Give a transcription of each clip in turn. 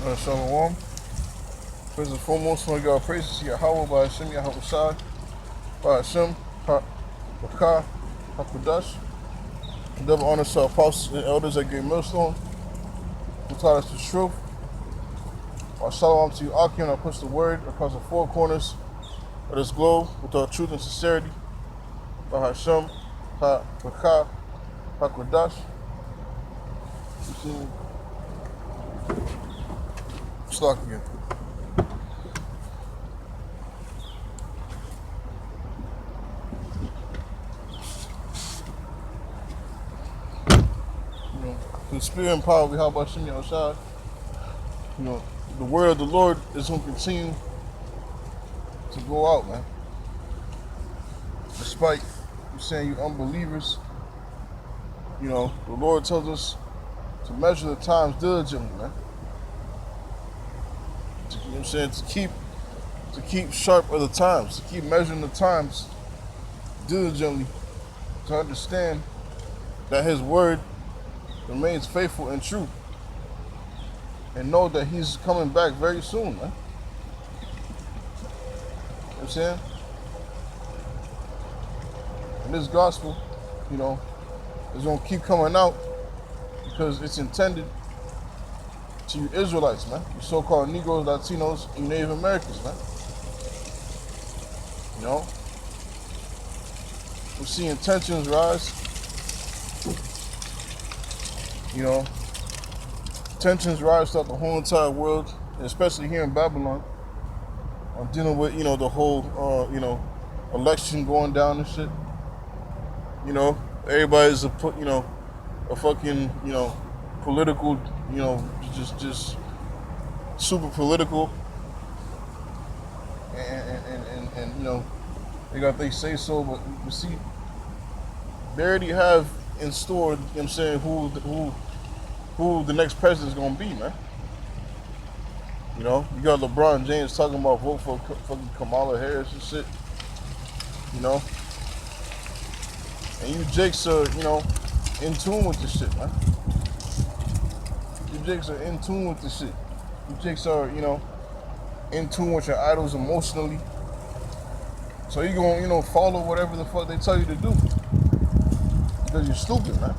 Shalom. First and foremost, I want to give our praises to Yahweh by Hashem, Yahweh Shai, by Hashem, Bakah, HaKudash. Double honor to our apostles and elders at Great Millstone, who taught us the truth. Our shalom to you, Akim, I push the word across the four corners of this globe with our truth and sincerity. By Hashem, Bakah, HaKudash. Slack again. The spirit and power we have by Shem Yahushua. The word of the Lord is going to continue to go out, man. Despite you saying you unbelievers, the Lord tells us to measure the times diligently, man. To keep sharp of the times, to keep measuring the times diligently, to understand that His word remains faithful and true, and know that He's coming back very soon, man. You know what I'm saying? And this gospel, is going to keep coming out because it's intended to you Israelites, man. You so-called Negroes, Latinos, and Native Americans, man. We're seeing tensions rise. Tensions rise throughout the whole entire world, and especially here in Babylon. I'm dealing with, the whole, election going down and shit. Everybody's a fucking, political, just super political, and they got they say so, but you see, they already have in store, who the next president is gonna be, man. You got LeBron James talking about vote for fucking Kamala Harris and shit. And you jakes are, in tune with this shit, man. You jakes are in tune with this shit. You jakes are, in tune with your idols emotionally. So you gonna, follow whatever the fuck they tell you to do. Because you're stupid, man.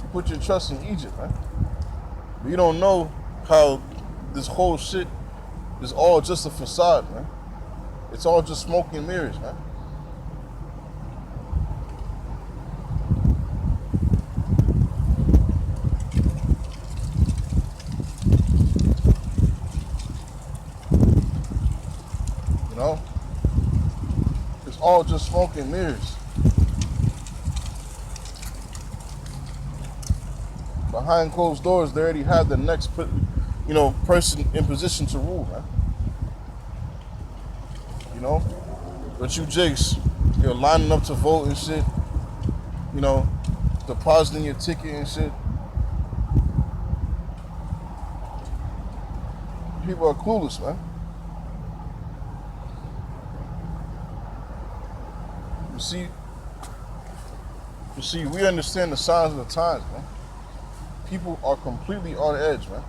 You put your trust in Egypt, man. But you don't know how this whole shit is all just a facade, man. It's all just smoke and mirrors, man. It's all just smoke and mirrors. Behind closed doors, they already have the next, person in position to rule, man. But you jakes, you're lining up to vote and shit. Depositing your ticket and shit. People are clueless, man. You see, we understand the signs of the times, man. People are completely on edge, man.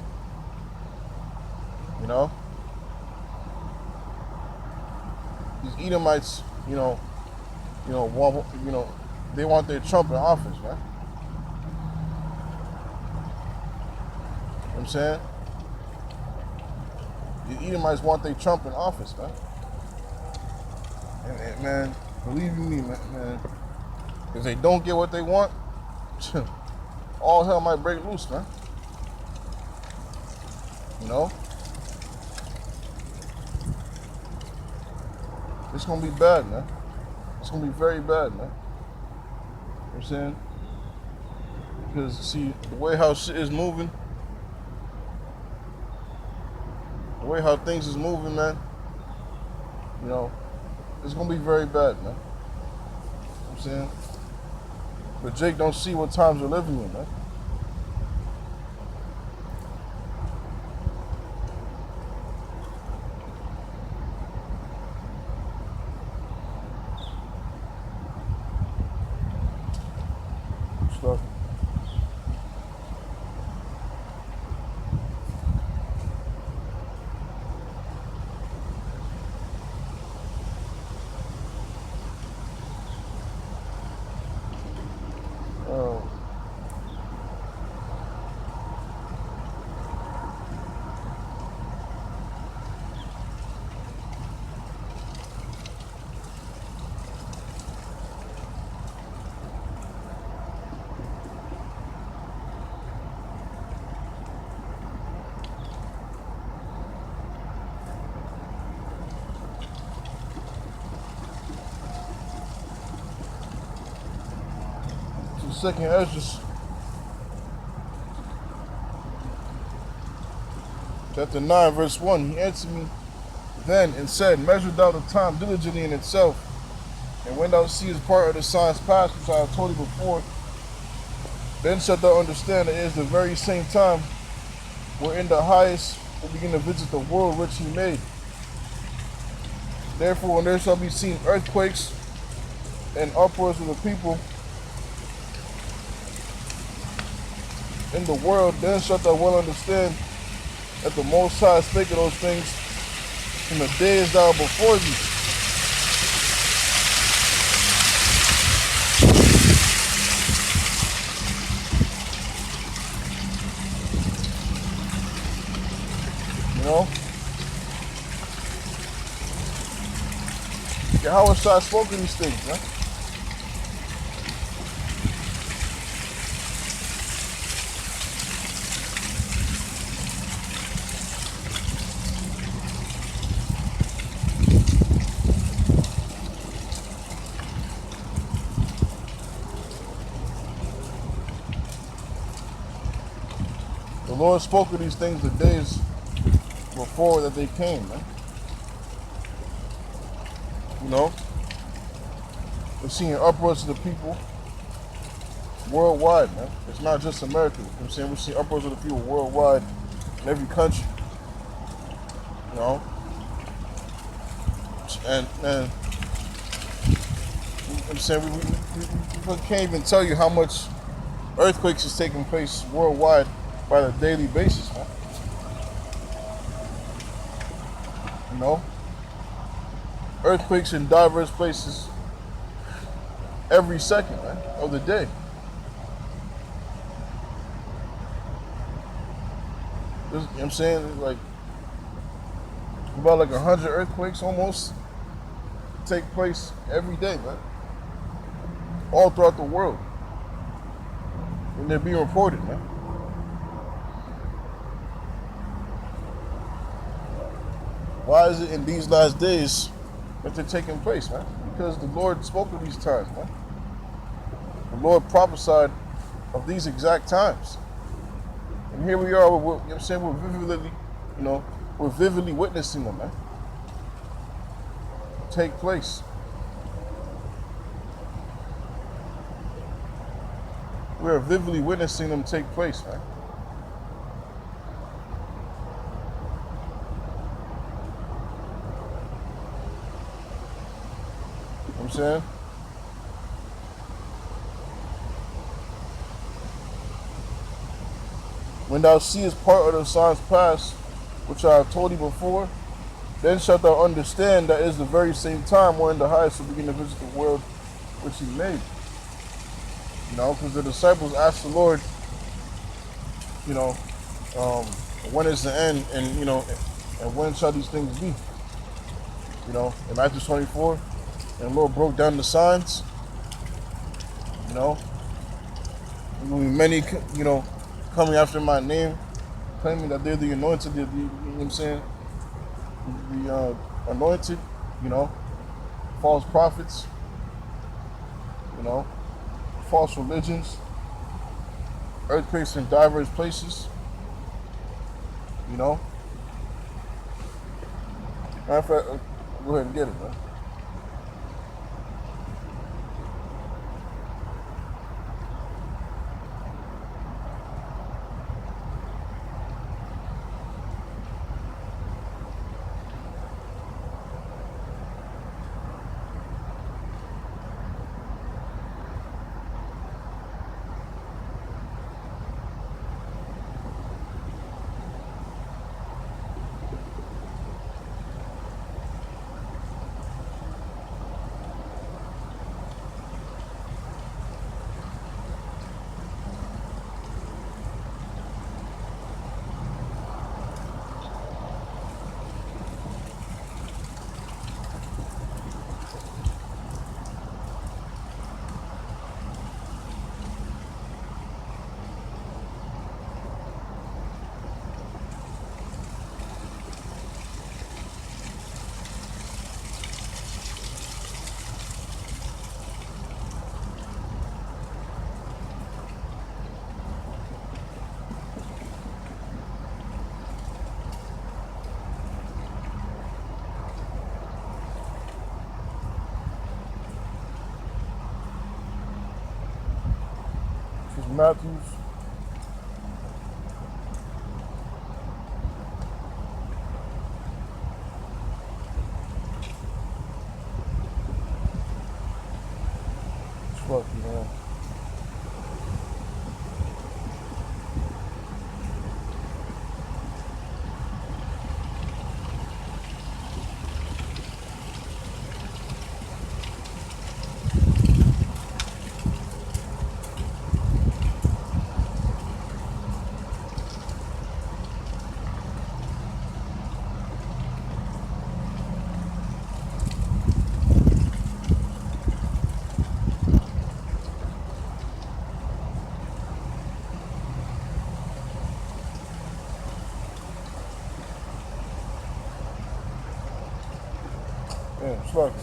These Edomites, they want their Trump in office, man. You know what I'm saying? The Edomites want their Trump in office, man. And man, believe you me, man, if they don't get what they want, all hell might break loose, man. It's gonna be bad, man. It's gonna be very bad, man. You know what I'm saying? Because, see, the way how shit is moving, the way how things is moving, man, it's gonna be very bad, man. You know what I'm saying? But Jake don't see what times we're living in, man. second Esdras, chapter 9, verse 1, he answered me then and said, measure thou the time diligently in itself, and when thou seest part of the signs past, which I have told thee before, then shalt thou understand that it is the very same time wherein the highest will begin to visit the world which he made. Therefore, when there shall be seen earthquakes and uproars of the people in the world, then shalt thou well understand that the Most High spake of those things in the days that are before thee. You know? Yahweh Shai spoke of these things, man. The Lord spoke of these things the days before that they came, man. You know, we're seeing uproars of the people worldwide, man. It's not just America. You know what I'm saying? We're seeing uproars of the people worldwide in every country. You know? And you know what I'm saying, we can't even tell you how much earthquakes is taking place worldwide by the daily basis, man. You know? Earthquakes in diverse places every second, man, of the day. You know what I'm saying? Like, about like 100 earthquakes almost take place every day, man. All throughout the world. And they're being reported, man. Why is it in these last days that they're taking place, man? Because the Lord spoke of these times, man. The Lord prophesied of these exact times. And here we are, you know what I'm saying, we're vividly witnessing them, man. Take place. We're vividly witnessing them take place, man. You know what I'm saying? When thou seest part of the signs past, which I have told thee before, then shalt thou understand that it is the very same time when the highest will begin to visit the world which he made. You know, because the disciples asked the Lord, you know, when is the end, and you know, and when shall these things be? You know, in Matthew 24, and the Lord broke down the signs. You know, many, you know, coming after my name, claiming that they're the anointed, you know what I'm saying? The anointed, you know, false prophets, you know, false religions, earthquakes in diverse places, you know. Matter of fact, go ahead and get it, man. Matthews. Fuck you, man. Yeah, fuck you.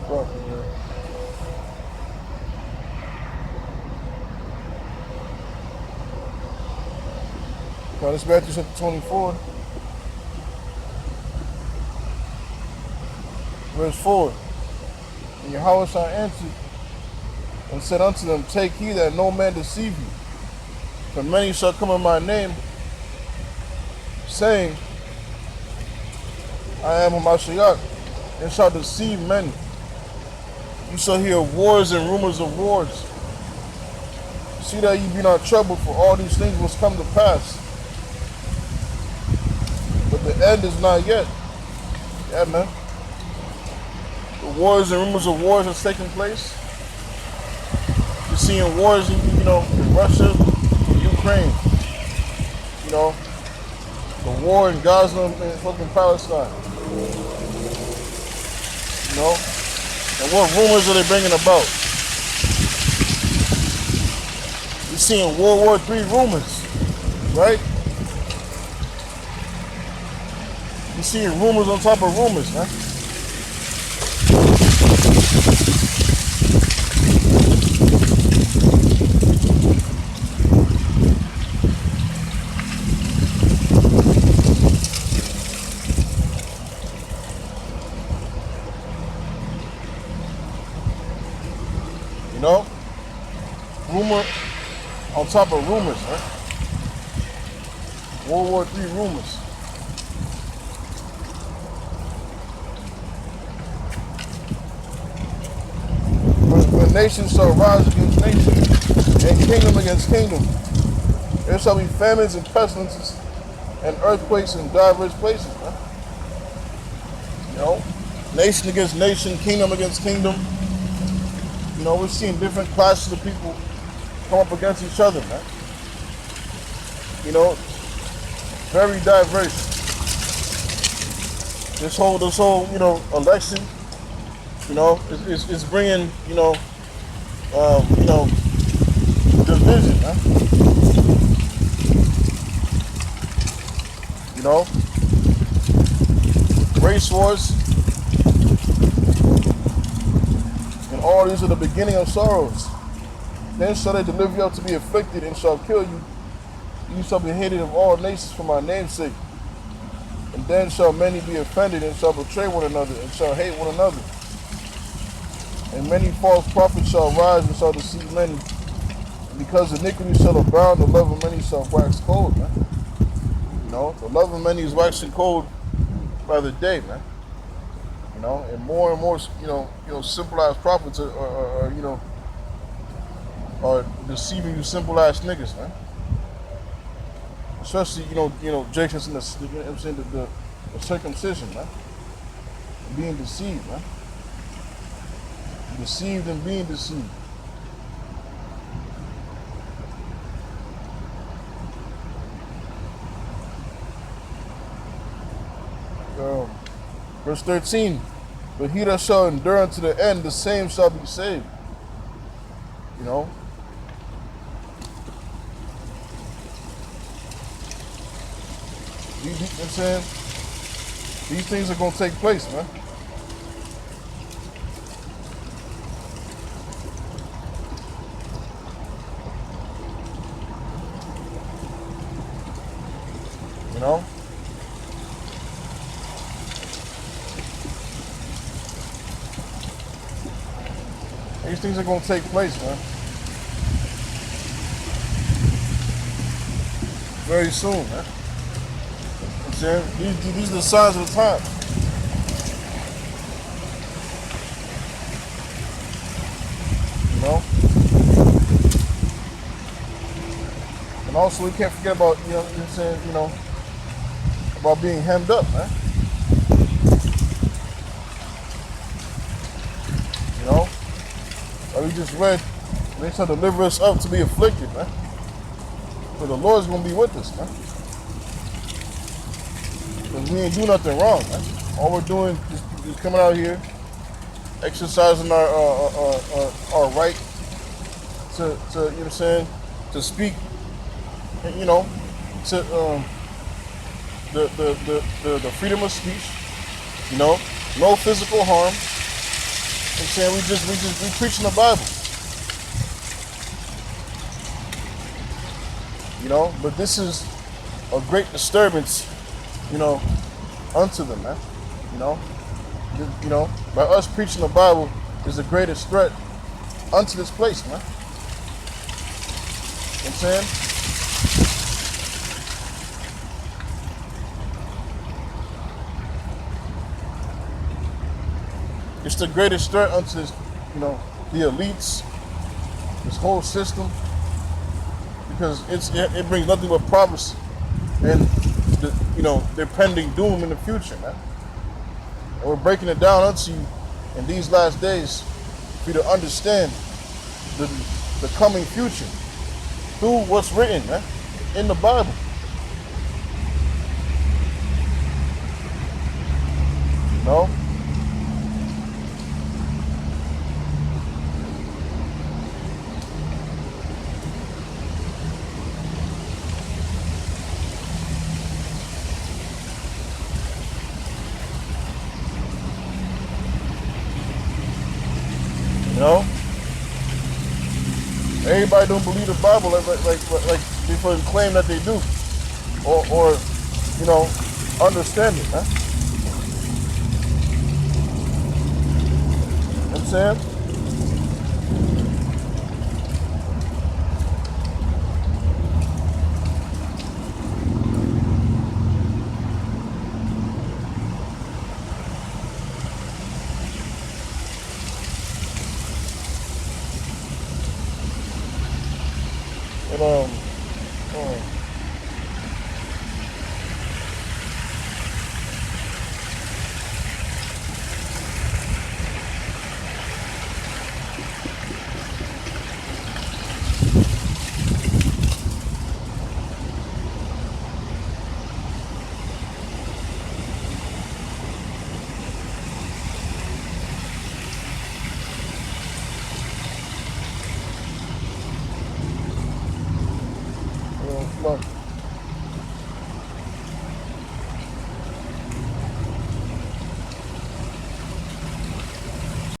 Fuck you, man. Now this Matthew chapter 24, verse 4. And Yahweh answered and said unto them, take heed that no man deceive you. For many shall come in my name, saying, I am Hamashiach, and shall deceive many. You shall hear wars and rumors of wars. See that ye be not troubled, for all these things must come to pass. But the end is not yet. Yeah, man. The wars and rumors of wars are taking place. You're seeing wars, in Russia, Ukraine. The war in Gaza and fucking Palestine. And what rumors are they bringing about? You're seeing World War III rumors, right? You're seeing rumors on top of rumors, man. Rumor on top of rumors, right? World War III rumors. When nation shall rise against nation, and kingdom against kingdom, there shall be famines and pestilences, and earthquakes in diverse places, man. Nation against nation, kingdom against kingdom. We're seeing different classes of people come up against each other, man. Very diverse. This whole election, it's bringing, division, man. Race wars, and all these are the beginning of sorrows. Then shall they deliver you up to be afflicted, and shall kill you. You shall be hated of all nations for my name's sake. And then shall many be offended, and shall betray one another, and shall hate one another. And many false prophets shall rise, and shall deceive many. And because iniquity shall abound, the love of many shall wax cold, man. The love of many is waxing cold by the day, man. And more, simple-ass prophets are deceiving you simple-ass niggas, man. Especially, Jacobs and the circumcision, man. Being deceived, man. Deceived and being deceived. Verse 13, but he that shall endure unto the end, the same shall be saved. You know? You know what I'm saying? These things are going to take place, man. You know? These things are going to take place, man. Very soon, man. You know what I'm saying? These are the signs of the times. You know? And also, we can't forget about, you know what I'm saying, you know, about being hemmed up, man. You know? Like we just read, they shall deliver us up to be afflicted, man. But the Lord's going to be with us, man. Because we ain't do nothing wrong, man. All we're doing is coming out here, exercising our right to you know what I'm saying, to speak, you know, to the freedom of speech, you know, no physical harm. You know what I'm saying, we preaching the Bible. You know, but this is a great disturbance, you know, unto them, man. You know, by us preaching the Bible is the greatest threat unto this place, man. You know what I'm saying? It's the greatest threat unto this, you know, the elites, this whole system, because it brings nothing but prophecy and you know, their pending doom in the future, man. And we're breaking it down unto you in these last days for you to understand the coming future through what's written, man, in the Bible. You know? You know? Everybody don't believe the Bible like people claim that they do. Or you know, understand it, man. You know what I'm saying? And